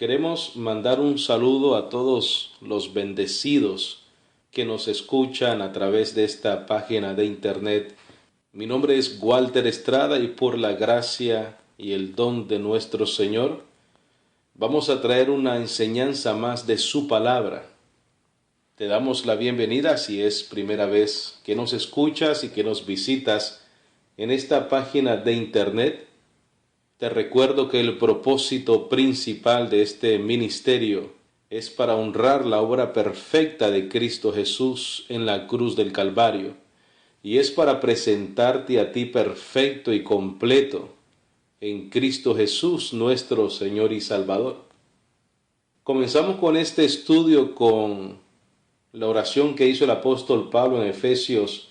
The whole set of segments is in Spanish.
Queremos mandar un saludo a todos los bendecidos que nos escuchan a través de esta página de internet. Mi nombre es Walter Estrada y por la gracia y el don de nuestro Señor, vamos a traer una enseñanza más de su palabra. Te damos la bienvenida si es primera vez que nos escuchas y que nos visitas en esta página de internet. Te recuerdo que el propósito principal de este ministerio es para honrar la obra perfecta de Cristo Jesús en la cruz del Calvario, y es para presentarte a ti perfecto y completo en Cristo Jesús, nuestro Señor y Salvador. Comenzamos con este estudio con la oración que hizo el apóstol Pablo en Efesios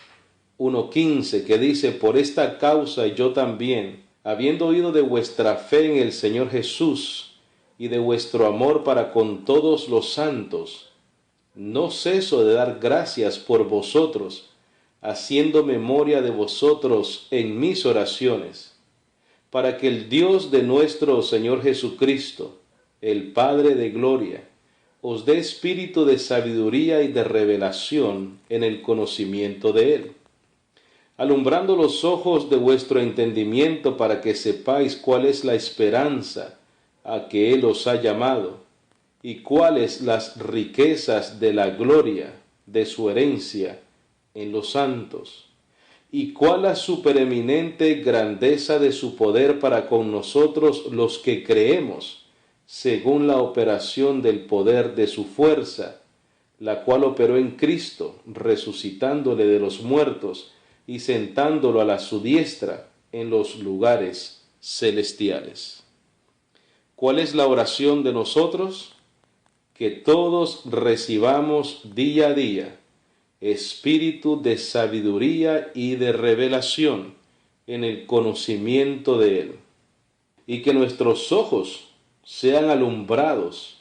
1:15, que dice: por esta causa yo también, habiendo oído de vuestra fe en el Señor Jesús y de vuestro amor para con todos los santos, no ceso de dar gracias por vosotros, haciendo memoria de vosotros en mis oraciones, para que el Dios de nuestro Señor Jesucristo, el Padre de gloria, os dé espíritu de sabiduría y de revelación en el conocimiento de Él, alumbrando los ojos de vuestro entendimiento, para que sepáis cuál es la esperanza a que Él os ha llamado, y cuáles las riquezas de la gloria de su herencia en los santos, y cuál la supereminente grandeza de su poder para con nosotros los que creemos, según la operación del poder de su fuerza, la cual operó en Cristo, resucitándole de los muertos y sentándolo a su diestra en los lugares celestiales. ¿Cuál es la oración de nosotros? Que todos recibamos día a día espíritu de sabiduría y de revelación en el conocimiento de Él, y que nuestros ojos sean alumbrados,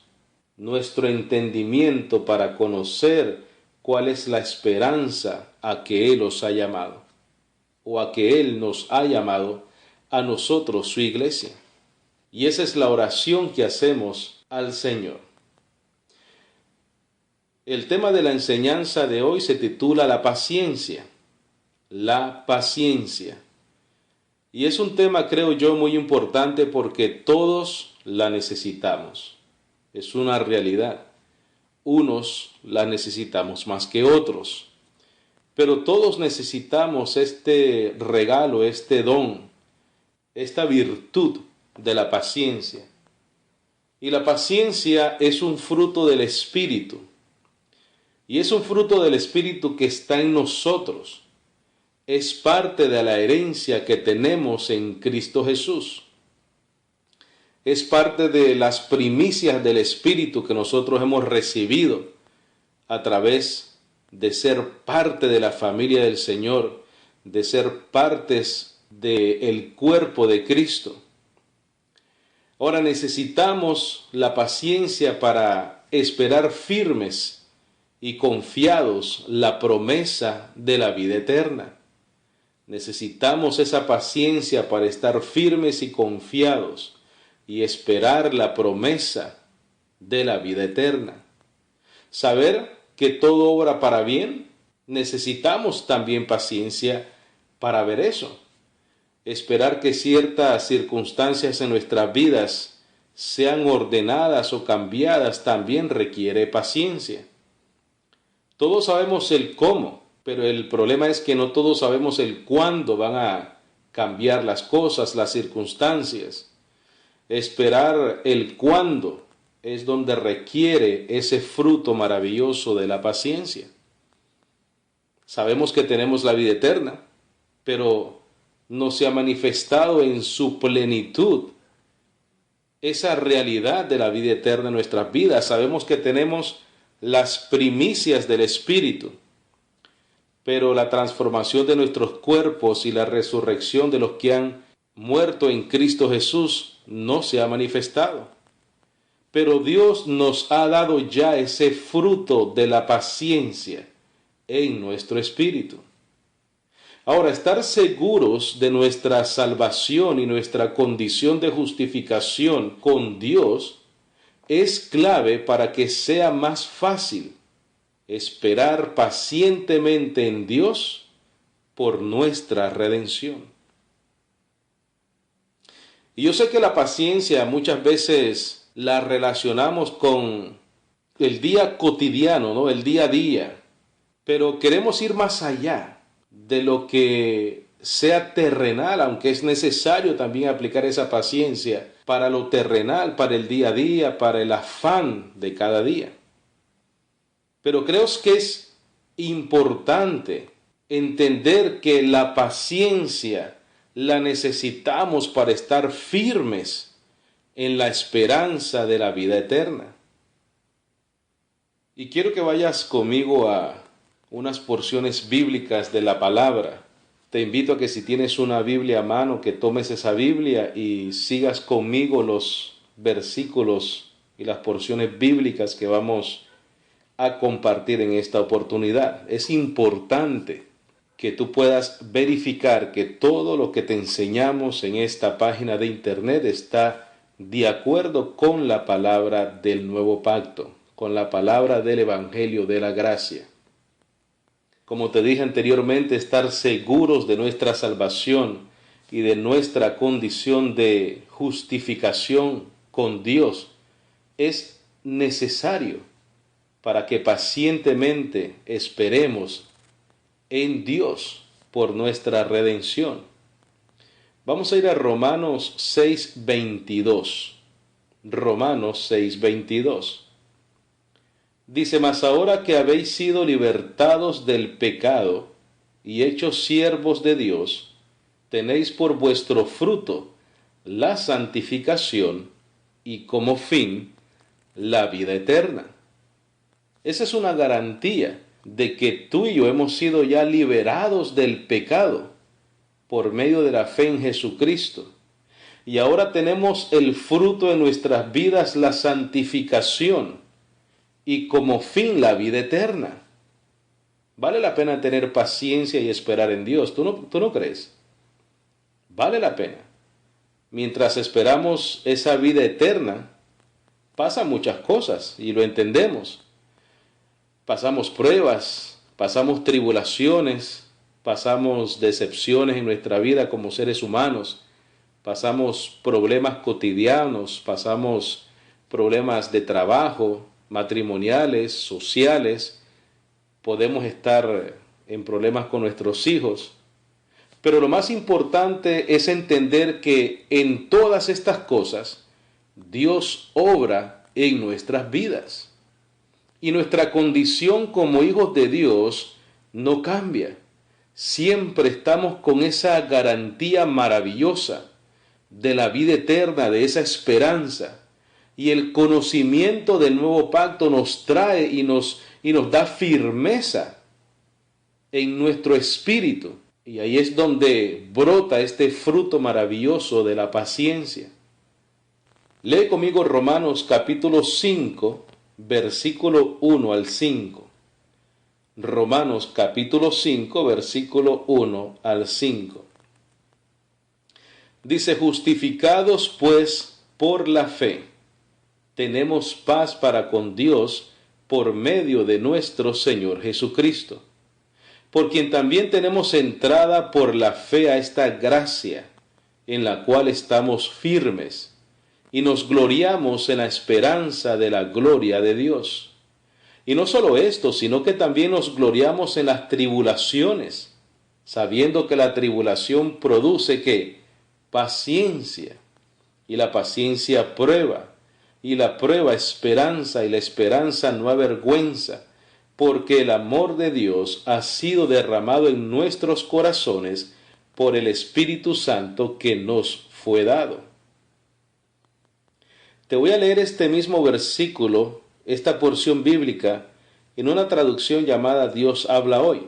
nuestro entendimiento, para conocer cuál es la esperanza a que Él os ha llamado, o a que Él nos ha llamado a nosotros, su iglesia. Y esa es la oración que hacemos al Señor. El tema de la enseñanza de hoy se titula La paciencia. La paciencia. Y es un tema, creo yo, muy importante porque todos la necesitamos. Es una realidad. Unos la necesitamos más que otros. Pero todos necesitamos este regalo, este don, esta virtud de la paciencia. Y la paciencia es un fruto del Espíritu. Y es un fruto del Espíritu que está en nosotros. Es parte de la herencia que tenemos en Cristo Jesús. Es parte de las primicias del Espíritu que nosotros hemos recibido a través de ser parte de la familia del Señor, de ser partes del cuerpo de Cristo. Ahora necesitamos la paciencia para esperar firmes y confiados la promesa de la vida eterna. Necesitamos esa paciencia para estar firmes y confiados y esperar la promesa de la vida eterna. Saber que todo obra para bien, necesitamos también paciencia para ver eso. Esperar que ciertas circunstancias en nuestras vidas sean ordenadas o cambiadas también requiere paciencia. Todos sabemos el cómo, pero el problema es que no todos sabemos el cuándo van a cambiar las cosas, las circunstancias. Esperar el cuándo es donde requiere ese fruto maravilloso de la paciencia. Sabemos que tenemos la vida eterna, pero no se ha manifestado en su plenitud esa realidad de la vida eterna en nuestras vidas. Sabemos que tenemos las primicias del Espíritu, pero la transformación de nuestros cuerpos y la resurrección de los que han muerto en Cristo Jesús no se ha manifestado. Pero Dios nos ha dado ya ese fruto de la paciencia en nuestro espíritu. Ahora, estar seguros de nuestra salvación y nuestra condición de justificación con Dios es clave para que sea más fácil esperar pacientemente en Dios por nuestra redención. Y yo sé que la paciencia muchas veces la relacionamos con el día cotidiano, ¿no? El día a día. Pero queremos ir más allá de lo que sea terrenal, aunque es necesario también aplicar esa paciencia para lo terrenal, para el día a día, para el afán de cada día. Pero creo que es importante entender que la paciencia la necesitamos para estar firmes en la esperanza de la vida eterna. Y quiero que vayas conmigo a unas porciones bíblicas de la palabra. Te invito a que si tienes una Biblia a mano, que tomes esa Biblia y sigas conmigo los versículos y las porciones bíblicas que vamos a compartir en esta oportunidad. Es importante que tú puedas verificar que todo lo que te enseñamos en esta página de internet está de acuerdo con la palabra del nuevo pacto, con la palabra del Evangelio de la gracia. Como te dije anteriormente, estar seguros de nuestra salvación y de nuestra condición de justificación con Dios es necesario para que pacientemente esperemos en Dios por nuestra redención. Vamos a ir a Romanos 6:22. Romanos 6:22. Dice: mas ahora que habéis sido libertados del pecado y hechos siervos de Dios, tenéis por vuestro fruto la santificación y como fin la vida eterna. Esa es una garantía de que tú y yo hemos sido ya liberados del pecado por medio de la fe en Jesucristo. Y ahora tenemos el fruto de nuestras vidas, la santificación, y como fin la vida eterna. Vale la pena tener paciencia y esperar en Dios. ¿Tú no crees? Vale la pena. Mientras esperamos esa vida eterna, pasan muchas cosas y lo entendemos. Pasamos pruebas, pasamos tribulaciones, pasamos decepciones en nuestra vida como seres humanos, pasamos problemas cotidianos, pasamos problemas de trabajo, matrimoniales, sociales, podemos estar en problemas con nuestros hijos. Pero lo más importante es entender que en todas estas cosas Dios obra en nuestras vidas. Y nuestra condición como hijos de Dios no cambia. Siempre estamos con esa garantía maravillosa de la vida eterna, de esa esperanza. Y el conocimiento del nuevo pacto nos trae y nos da firmeza en nuestro espíritu. Y ahí es donde brota este fruto maravilloso de la paciencia. Lee conmigo Romanos capítulo 5, versículo 1 al 5. Romanos capítulo 5, versículo 1 al 5. Dice: justificados pues por la fe, tenemos paz para con Dios por medio de nuestro Señor Jesucristo, por quien también tenemos entrada por la fe a esta gracia, en la cual estamos firmes, y nos gloriamos en la esperanza de la gloria de Dios. Y no solo esto, sino que también nos gloriamos en las tribulaciones, sabiendo que la tribulación produce ¿qué? Paciencia, y la paciencia prueba, y la prueba esperanza, y la esperanza no avergüenza, porque el amor de Dios ha sido derramado en nuestros corazones por el Espíritu Santo que nos fue dado. Te voy a leer este mismo versículo, esta porción bíblica, en una traducción llamada Dios habla hoy,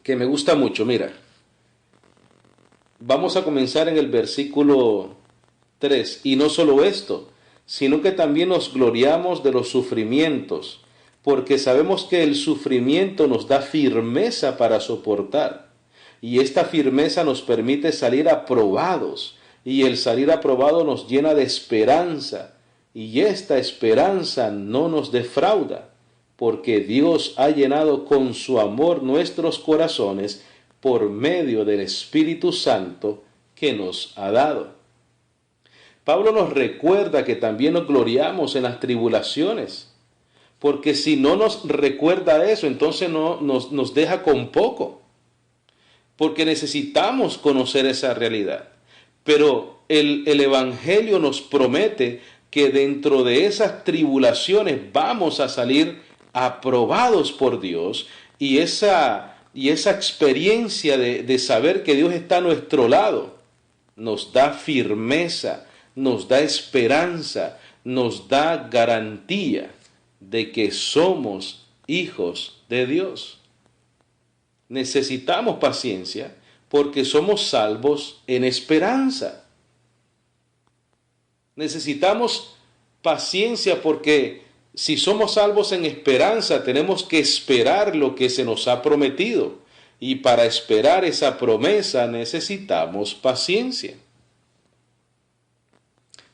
que me gusta mucho. Mira, vamos a comenzar en el versículo 3. Y no solo esto, sino que también nos gloriamos de los sufrimientos, porque sabemos que el sufrimiento nos da firmeza para soportar, y esta firmeza nos permite salir aprobados, y el salir aprobado nos llena de esperanza, y esta esperanza no nos defrauda, porque Dios ha llenado con su amor nuestros corazones por medio del Espíritu Santo que nos ha dado. Pablo nos recuerda que también nos gloriamos en las tribulaciones, porque si no nos recuerda eso, entonces nos deja con poco, porque necesitamos conocer esa realidad. Pero el Evangelio nos promete que dentro de esas tribulaciones vamos a salir aprobados por Dios, y esa experiencia de saber que Dios está a nuestro lado nos da firmeza, nos da esperanza, nos da garantía de que somos hijos de Dios. Necesitamos paciencia porque somos salvos en esperanza. Necesitamos paciencia porque si somos salvos en esperanza, tenemos que esperar lo que se nos ha prometido. Y para esperar esa promesa necesitamos paciencia.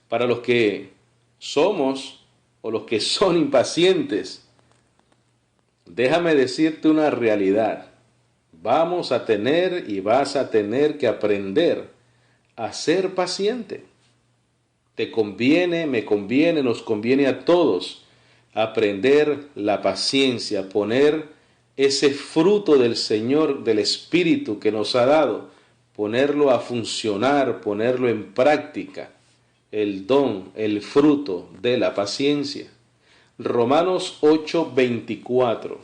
Para los que somos o los que son impacientes, déjame decirte una realidad. Vamos a tener y vas a tener que aprender a ser paciente. Te conviene, me conviene, nos conviene a todos aprender la paciencia, poner ese fruto del Señor, del Espíritu que nos ha dado, ponerlo a funcionar, ponerlo en práctica, el don, el fruto de la paciencia. Romanos 8:24.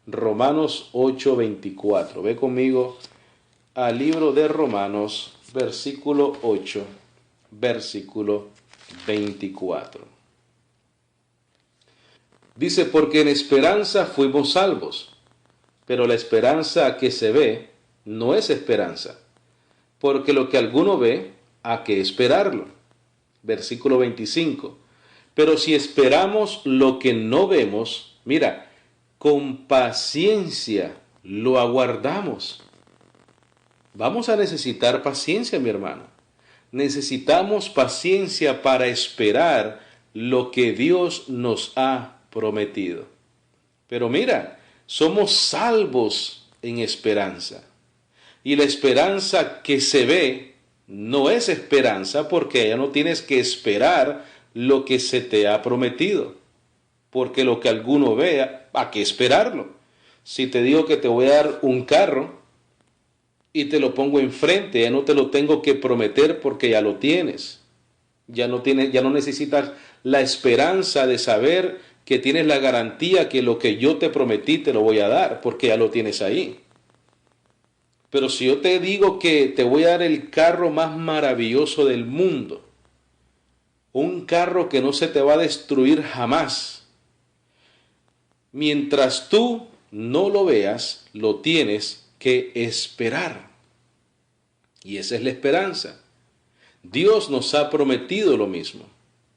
Romanos 8:24. Ve conmigo al libro de Romanos, versículo 8, versículo 24. Dice, porque en esperanza fuimos salvos, pero la esperanza que se ve no es esperanza, porque lo que alguno ve, ¿a qué esperarlo? Versículo 25. Pero si esperamos lo que no vemos, mira, con paciencia lo aguardamos. Vamos a necesitar paciencia, mi hermano. Necesitamos paciencia para esperar lo que Dios nos ha prometido. Pero mira, somos salvos en esperanza. Y la esperanza que se ve no es esperanza, porque ya no tienes que esperar lo que se te ha prometido. Porque lo que alguno vea, ¿a qué esperarlo? Si te digo que te voy a dar un carro y te lo pongo enfrente, ya no te lo tengo que prometer porque ya lo tienes. Ya no necesitas la esperanza de saber que tienes la garantía que lo que yo te prometí te lo voy a dar, porque ya lo tienes ahí. Pero si yo te digo que te voy a dar el carro más maravilloso del mundo, un carro que no se te va a destruir jamás, mientras tú no lo veas, lo tienes que esperar. Y esa es la esperanza. Dios nos ha prometido lo mismo.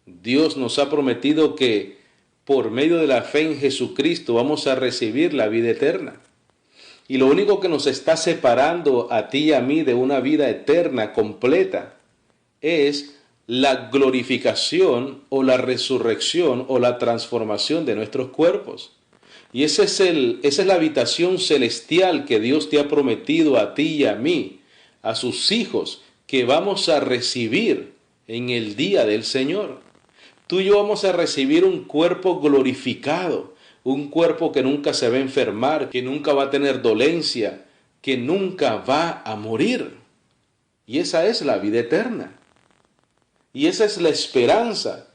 Dios nos ha prometido que por medio de la fe en Jesucristo vamos a recibir la vida eterna. Y lo único que nos está separando a ti y a mí de una vida eterna completa es la glorificación o la resurrección o la transformación de nuestros cuerpos. Y esa es la habitación celestial que Dios te ha prometido a ti y a mí, a sus hijos, que vamos a recibir en el día del Señor. Tú y yo vamos a recibir un cuerpo glorificado, un cuerpo que nunca se va a enfermar, que nunca va a tener dolencia, que nunca va a morir. Y esa es la vida eterna. Y esa es la esperanza.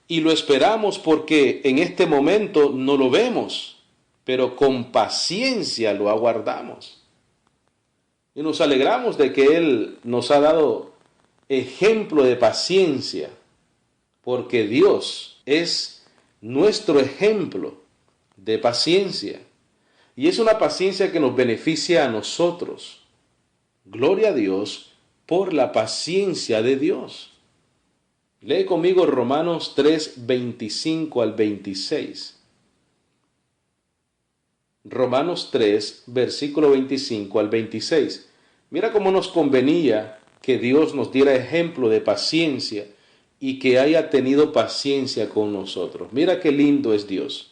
Y lo esperamos porque en este momento no lo vemos, pero con paciencia lo aguardamos. Y nos alegramos de que Él nos ha dado ejemplo de paciencia, porque Dios es nuestro ejemplo de paciencia. Y es una paciencia que nos beneficia a nosotros. Gloria a Dios por la paciencia de Dios. Lee conmigo Romanos 3, 25 al 26. Romanos 3, versículo 25 al 26. Mira cómo nos convenía que Dios nos diera ejemplo de paciencia y que haya tenido paciencia con nosotros. Mira qué lindo es Dios.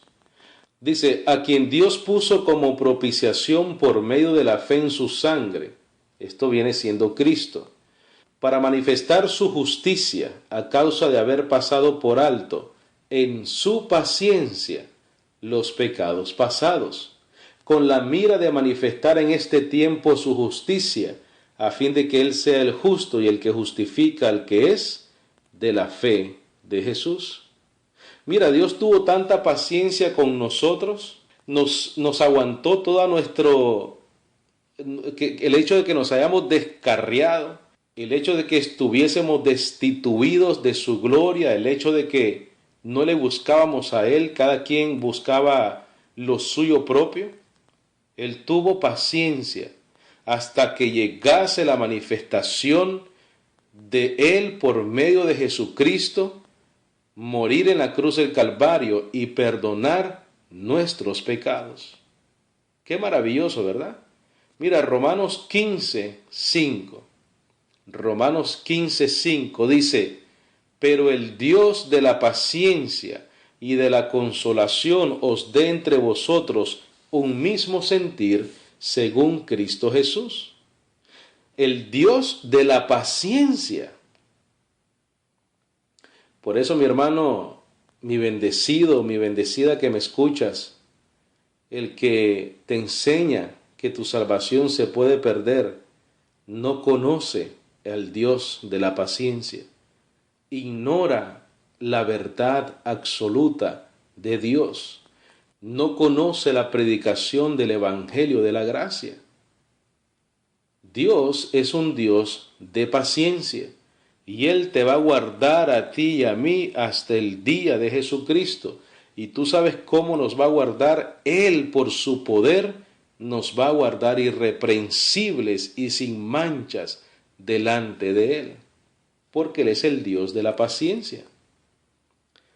Dice, a quien Dios puso como propiciación por medio de la fe en su sangre. Esto viene siendo Cristo, para manifestar su justicia a causa de haber pasado por alto en su paciencia los pecados pasados, con la mira de manifestar en este tiempo su justicia, a fin de que Él sea el justo y el que justifica al que es de la fe de Jesús. Mira, Dios tuvo tanta paciencia con nosotros, nos aguantó toda el hecho de que nos hayamos descarriado, el hecho de que estuviésemos destituidos de su gloria, el hecho de que no le buscábamos a Él, cada quien buscaba lo suyo propio. Él tuvo paciencia hasta que llegase la manifestación de Él por medio de Jesucristo, morir en la cruz del Calvario y perdonar nuestros pecados. Qué maravilloso, ¿verdad? Mira, Romanos 15:5. Romanos 15:5 dice, pero el Dios de la paciencia y de la consolación os dé entre vosotros un mismo sentir según Cristo Jesús. El Dios de la paciencia. Por eso, mi hermano, mi bendecido, mi bendecida que me escuchas, el que te enseña que tu salvación se puede perder, no conoce al Dios de la paciencia. Ignora la verdad absoluta de Dios. No conoce la predicación del Evangelio de la gracia. Dios es un Dios de paciencia y Él te va a guardar a ti y a mí hasta el día de Jesucristo. Y tú sabes cómo nos va a guardar. Él, por su poder, nos va a guardar irreprensibles y sin manchas delante de Él, porque Él es el Dios de la paciencia.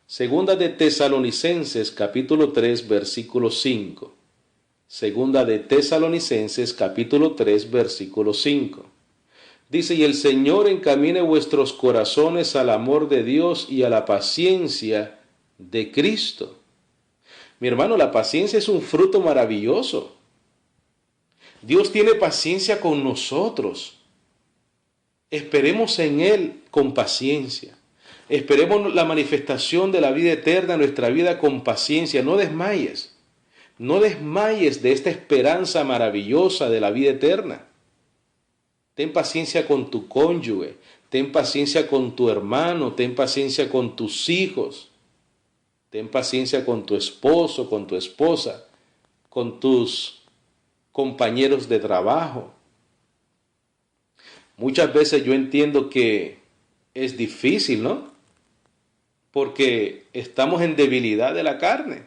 Segunda de Tesalonicenses capítulo 3 versículo 5. Segunda de Tesalonicenses capítulo 3 versículo 5. Dice, y el Señor encamine vuestros corazones al amor de Dios y a la paciencia de Cristo. Mi hermano, la paciencia es un fruto maravilloso. Dios tiene paciencia con nosotros. Esperemos en Él con paciencia. Esperemos la manifestación de la vida eterna en nuestra vida con paciencia. No desmayes. No desmayes de esta esperanza maravillosa de la vida eterna. Ten paciencia con tu cónyuge. Ten paciencia con tu hermano. Ten paciencia con tus hijos. Ten paciencia con tu esposo, con tu esposa, con tus compañeros de trabajo. Muchas veces yo entiendo que es difícil, ¿no? Porque estamos en debilidad de la carne.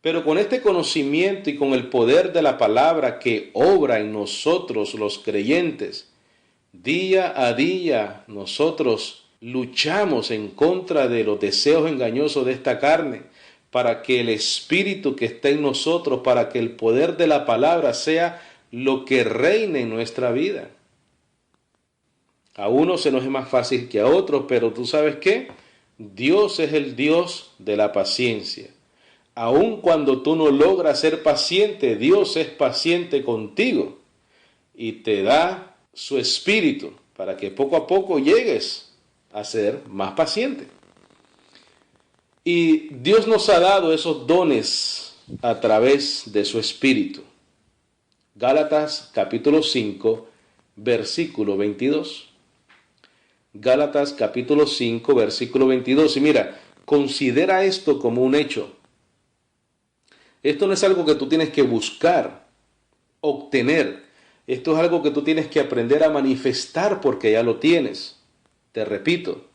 Pero con este conocimiento y con el poder de la palabra que obra en nosotros los creyentes, día a día nosotros luchamos en contra de los deseos engañosos de esta carne, para que el Espíritu que está en nosotros, para que el poder de la palabra sea lo que reine en nuestra vida. A unos se nos es más fácil que a otros, pero tú sabes qué, Dios es el Dios de la paciencia. Aun cuando tú no logras ser paciente, Dios es paciente contigo y te da su espíritu para que poco a poco llegues a ser más paciente. Y Dios nos ha dado esos dones a través de su espíritu. Gálatas capítulo 5, versículo 22. Gálatas capítulo 5, versículo 22. Y mira, considera esto como un hecho. Esto no es algo que tú tienes que buscar, obtener. Esto es algo que tú tienes que aprender a manifestar porque ya lo tienes. Te repito,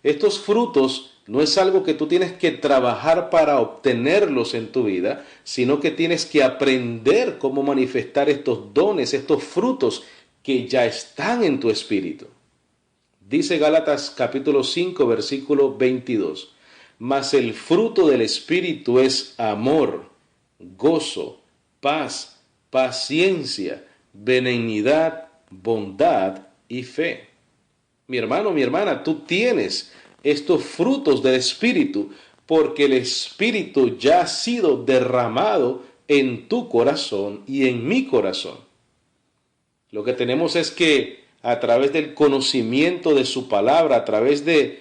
estos frutos no es algo que tú tienes que trabajar para obtenerlos en tu vida, sino que tienes que aprender cómo manifestar estos dones, estos frutos que ya están en tu espíritu. Dice Gálatas capítulo 5, versículo 22. Mas el fruto del espíritu es amor, gozo, paz, paciencia, benignidad, bondad y fe. Mi hermano, mi hermana, tú tienes estos frutos del Espíritu, porque el Espíritu ya ha sido derramado en tu corazón y en mi corazón. Lo que tenemos es que a través del conocimiento de su palabra, a través del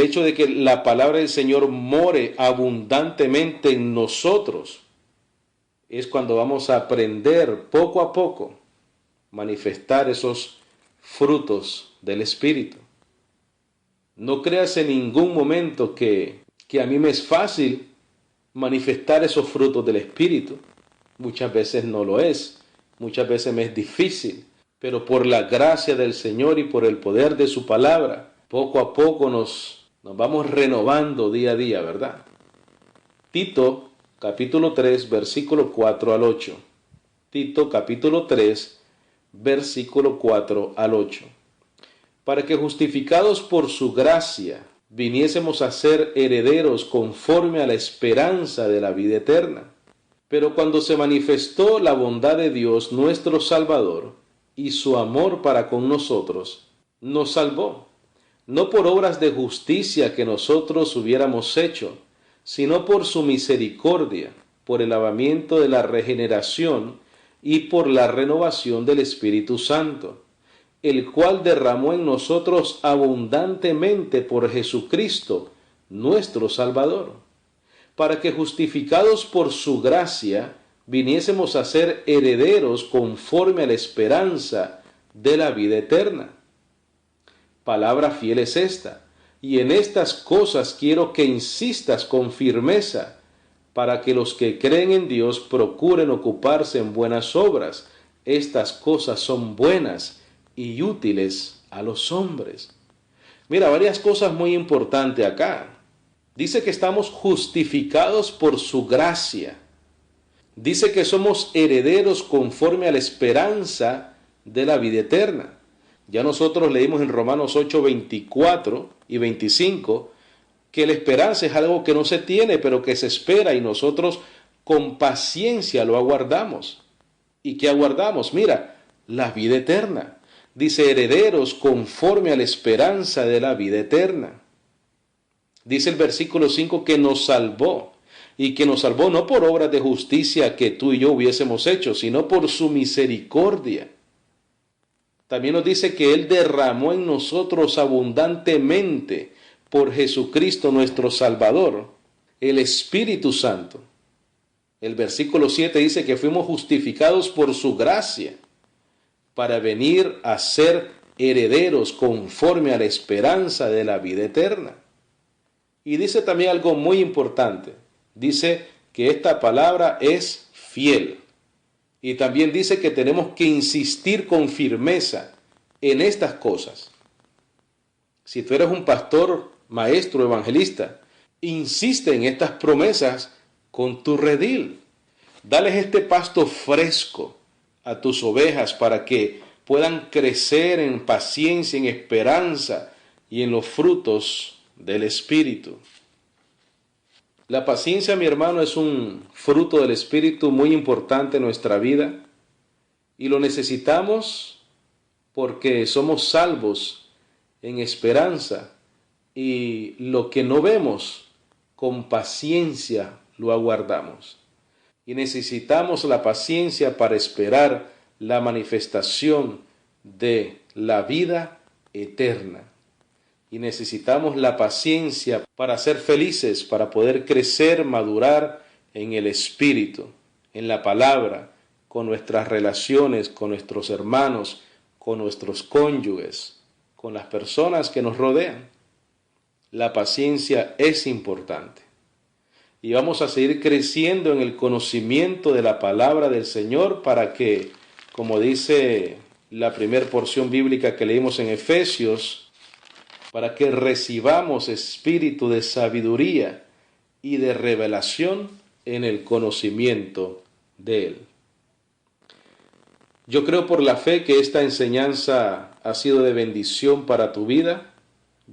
hecho de que la palabra del Señor more abundantemente en nosotros, es cuando vamos a aprender poco a poco manifestar esos frutos del Espíritu. No creas en ningún momento que a mí me es fácil manifestar esos frutos del Espíritu. Muchas veces no lo es, muchas veces me es difícil, pero por la gracia del Señor y por el poder de su palabra, poco a poco nos vamos renovando día a día, ¿verdad? Tito capítulo 3, versículo 4 al 8. Tito capítulo 3, versículo 4 al 8. Para que justificados por su gracia viniésemos a ser herederos conforme a la esperanza de la vida eterna. Pero cuando se manifestó la bondad de Dios nuestro Salvador y su amor para con nosotros, nos salvó, no por obras de justicia que nosotros hubiéramos hecho, sino por su misericordia, por el lavamiento de la regeneración y por la renovación del Espíritu Santo, el cual derramó en nosotros abundantemente por Jesucristo, nuestro Salvador, para que justificados por su gracia viniésemos a ser herederos conforme a la esperanza de la vida eterna. Palabra fiel es esta, y en estas cosas quiero que insistas con firmeza, para que los que creen en Dios procuren ocuparse en buenas obras. Estas cosas son buenas y útiles a los hombres. Mira, varias cosas muy importantes acá. Dice que estamos justificados por su gracia. Dice que somos herederos conforme a la esperanza de la vida eterna. Ya nosotros leímos en Romanos 8, 24 y 25 que la esperanza es algo que no se tiene, pero que se espera, y nosotros con paciencia lo aguardamos. ¿Y qué aguardamos? Mira, la vida eterna. Dice herederos conforme a la esperanza de la vida eterna. Dice el versículo 5 que nos salvó, y que nos salvó no por obras de justicia que tú y yo hubiésemos hecho, sino por su misericordia. También nos dice que Él derramó en nosotros abundantemente por Jesucristo nuestro Salvador, el Espíritu Santo. El versículo 7 dice que fuimos justificados por su gracia para venir a ser herederos conforme a la esperanza de la vida eterna. Y dice también algo muy importante. Dice que esta palabra es fiel. Y también dice que tenemos que insistir con firmeza en estas cosas. Si tú eres un pastor, maestro, evangelista, insiste en estas promesas con tu redil. Dales este pasto fresco a tus ovejas para que puedan crecer en paciencia, en esperanza y en los frutos del Espíritu. La paciencia, mi hermano, es un fruto del Espíritu muy importante en nuestra vida y lo necesitamos porque somos salvos en esperanza y lo que no vemos, con paciencia lo aguardamos. Y necesitamos la paciencia para esperar la manifestación de la vida eterna. Y necesitamos la paciencia para ser felices, para poder crecer, madurar en el Espíritu, en la palabra, con nuestras relaciones, con nuestros hermanos, con nuestros cónyuges, con las personas que nos rodean. La paciencia es importante. Y vamos a seguir creciendo en el conocimiento de la palabra del Señor para que, como dice la primera porción bíblica que leímos en Efesios, para que recibamos espíritu de sabiduría y de revelación en el conocimiento de Él. Yo creo por la fe que esta enseñanza ha sido de bendición para tu vida.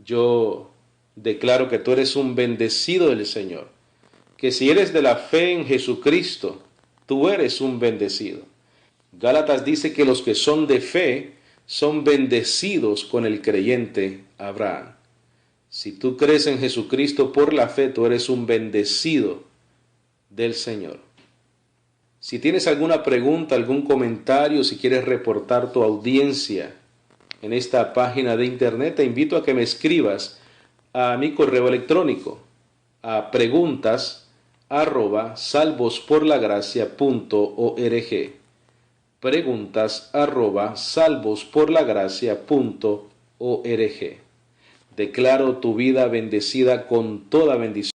Yo declaro que tú eres un bendecido del Señor, que si eres de la fe en Jesucristo, tú eres un bendecido. Gálatas dice que los que son de fe son bendecidos con el creyente Abraham. Si tú crees en Jesucristo por la fe, tú eres un bendecido del Señor. Si tienes alguna pregunta, algún comentario, si quieres reportar tu audiencia en esta página de internet, te invito a que me escribas a mi correo electrónico a preguntas@salvosporlagracia.org. preguntas@salvosporlagracia.org. Declaro tu vida bendecida con toda bendición